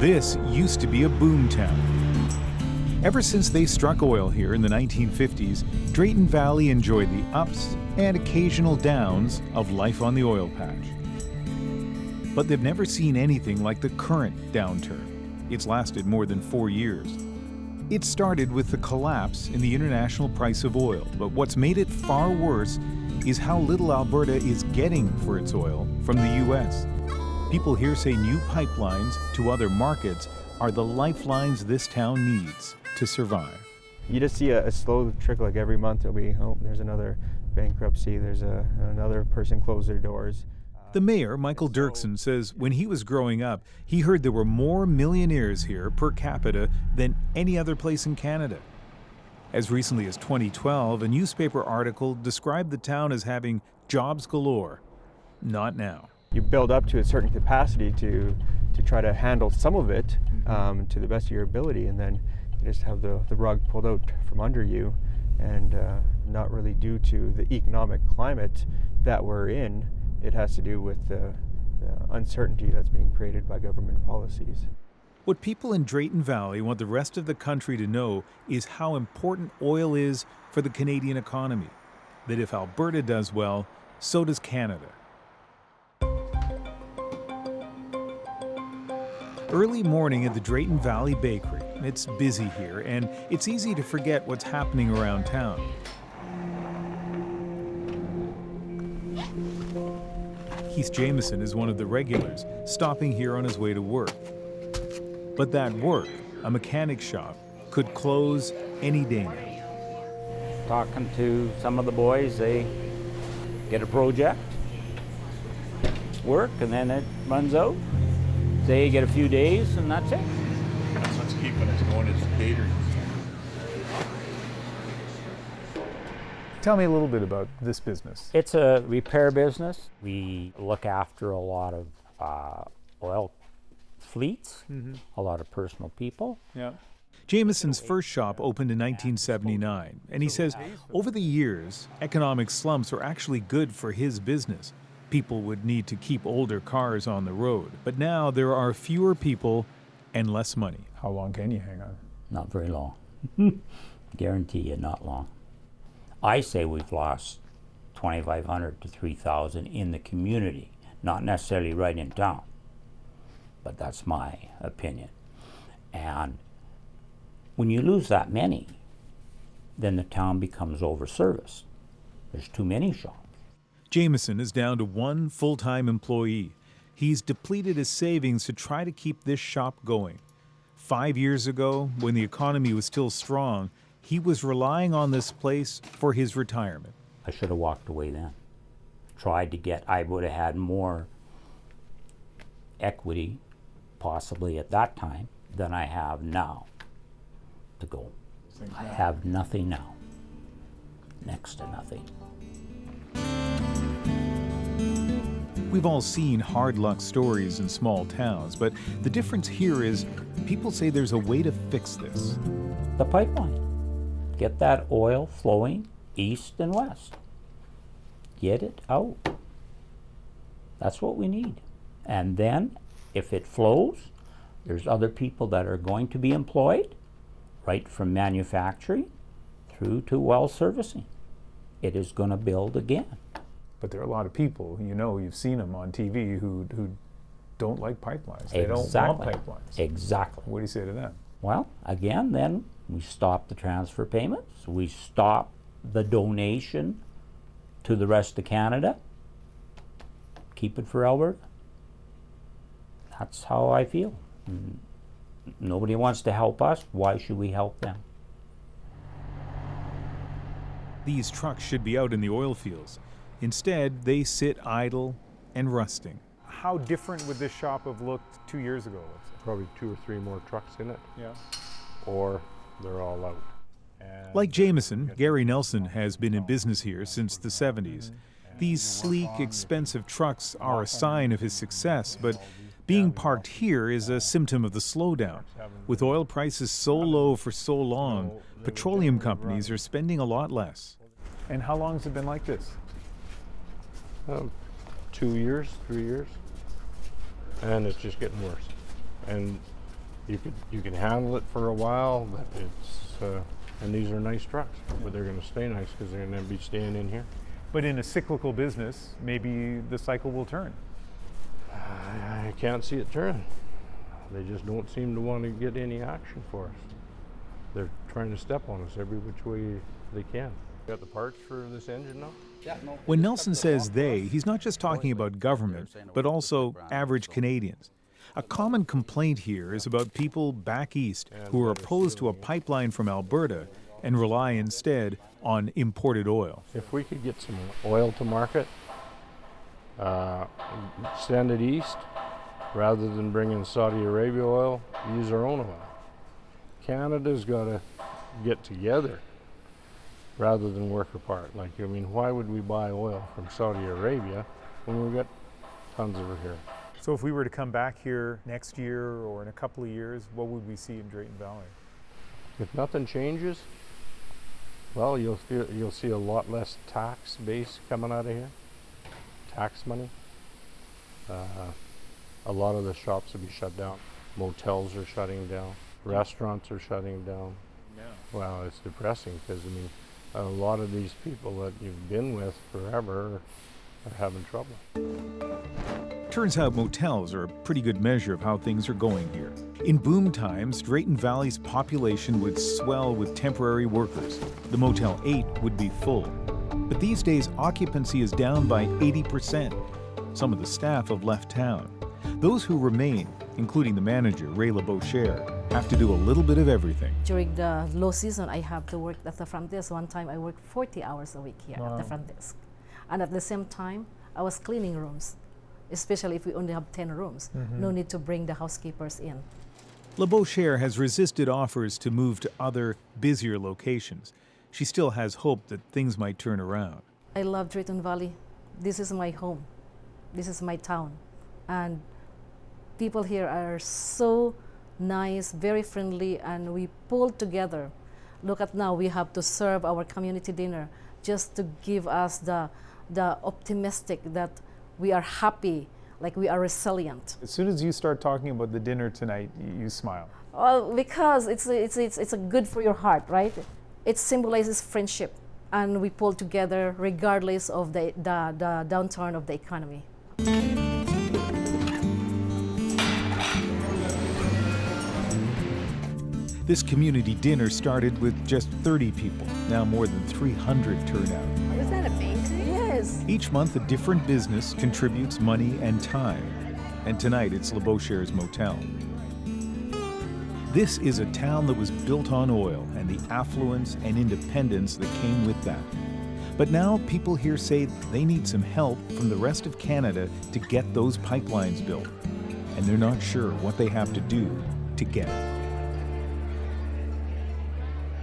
This used to be a boom town. Ever since they struck oil here in the 1950s, Drayton Valley enjoyed the ups and occasional downs of life on the oil patch. But they've never seen anything like the current downturn. It's lasted more than 4 years. It started with the collapse in the international price of oil, but what's made it far worse is how little Alberta is getting for its oil from the U.S. People here say new pipelines to other markets are the lifelines this town needs to survive. You just see a slow trickle, like every month there'll be, oh, there's another bankruptcy, there's another person closed their doors. The mayor, Michael Dirksen, says when he was growing up, he heard there were more millionaires here per capita than any other place in Canada. As recently as 2012, a newspaper article described the town as having jobs galore. Not now. You build up to a certain capacity to try to handle some of it to the best of your ability, and then you just have the rug pulled out from under you, and not really due to the economic climate that we're in. It has to do with the uncertainty that's being created by government policies. What people in Drayton Valley want the rest of the country to know is how important oil is for the Canadian economy. That if Alberta does well, so does Canada. Early morning at the Drayton Valley Bakery. It's busy here, and it's easy to forget what's happening around town. Keith Jameson is one of the regulars, stopping here on his way to work. But that work, a mechanic shop, could close any day now. Talking to some of the boys, they get a project, work, and then it runs out. They get a few days, and that's it. That's what's keeping us going, is the catering. Tell me a little bit about this business. It's a repair business. We look after a lot of oil fleets, a lot of personal people. Yeah. Jameson's first shop opened in 1979, and he says over the years, economic slumps were actually good for his business. People would need to keep older cars on the road, but now there are fewer people and less money. How long can you hang on? Not very long. Guarantee you, not long. I say we've lost 2,500 to 3,000 in the community, not necessarily right in town, but that's my opinion. And when you lose that many, then the town becomes overserviced. There's too many shops. Jameson is down to one full-time employee. He's depleted his savings to try to keep this shop going. 5 years ago, when the economy was still strong, he was relying on this place for his retirement. I should have walked away then. I would have had more equity, possibly at that time, than I have now to go. I have nothing now. Next to nothing. We've all seen hard luck stories in small towns, but the difference here is people say there's a way to fix this. The pipeline. Get that oil flowing east and west. Get it out. That's what we need. And then, if it flows, there's other people that are going to be employed, right from manufacturing through to well servicing. It is going to build again. But there are a lot of people, you've seen them on TV, who don't like pipelines. They don't want pipelines. Exactly. What do you say to them? Well, again, then we stop the transfer payments. We stop the donation to the rest of Canada. Keep it for Alberta. That's how I feel. Nobody wants to help us. Why should we help them? These trucks should be out in the oil fields. Instead, they sit idle and rusting. How different would this shop have looked 2 years ago? Let's say? Probably 2 or 3 more trucks in it. Yeah. Or they're all out. Like Jameson, Gary Nelson has been in business here since the 70s. These sleek, expensive trucks are a sign of his success, but being parked here is a symptom of the slowdown. With oil prices so low for so long, petroleum companies are spending a lot less. And how long has it been like this? 2 years, 3 years. And it's just getting worse. And You can handle it for a while, but it's and these are nice trucks, but they're going to stay nice because they're going to be staying in here. But in a cyclical business, maybe the cycle will turn. I can't see it turning. They just don't seem to want to get any action for us. They're trying to step on us every which way they can. Got the parts for this engine now? When Nelson says they, he's not just talking about government, but also average Canadians. A common complaint here is about people back east who are opposed to a pipeline from Alberta and rely instead on imported oil. If we could get some oil to market, send it east, rather than bringing Saudi Arabia oil, use our own oil. Canada's got to get together rather than work apart. Like, I mean, why would we buy oil from Saudi Arabia when we've got tons over here? So if we were to come back here next year or in a couple of years, what would we see in Drayton Valley? If nothing changes, well, you'll see a lot less tax base coming out of here, tax money. A lot of the shops will be shut down. Motels are shutting down. Restaurants are shutting down. Yeah. Well, it's depressing because, I mean, a lot of these people that you've been with forever are having trouble. Turns out motels are a pretty good measure of how things are going here. In boom times, Drayton Valley's population would swell with temporary workers. The Motel 8 would be full. But these days, occupancy is down by 80%. Some of the staff have left town. Those who remain, including the manager, Ray LeBeaucher, have to do a little bit of everything. During the low season, I have to work at the front desk. One time I worked 40 hours a week here at the front desk. And at the same time, I was cleaning rooms, especially if we only have 10 rooms. No need to bring the housekeepers in. LeBeaucher has resisted offers to move to other, busier locations. She still has hope that things might turn around. I love Drayton Valley. This is my home. This is my town. And people here are so nice, very friendly, and we pull together. Look at now, we have to serve our community dinner just to give us the optimistic that we are happy, like we are resilient. As soon as you start talking about the dinner tonight, you smile. Well, because it's a good for your heart, right? It symbolizes friendship, and we pull together regardless of the downturn of the economy. This community dinner started with just 30 people. Now more than 300 turn out. Isn't that amazing? Yes. Each month, a different business contributes money and time. And tonight, it's LeBeaucher's Motel. This is a town that was built on oil and the affluence and independence that came with that. But now people here say they need some help from the rest of Canada to get those pipelines built. And they're not sure what they have to do to get it.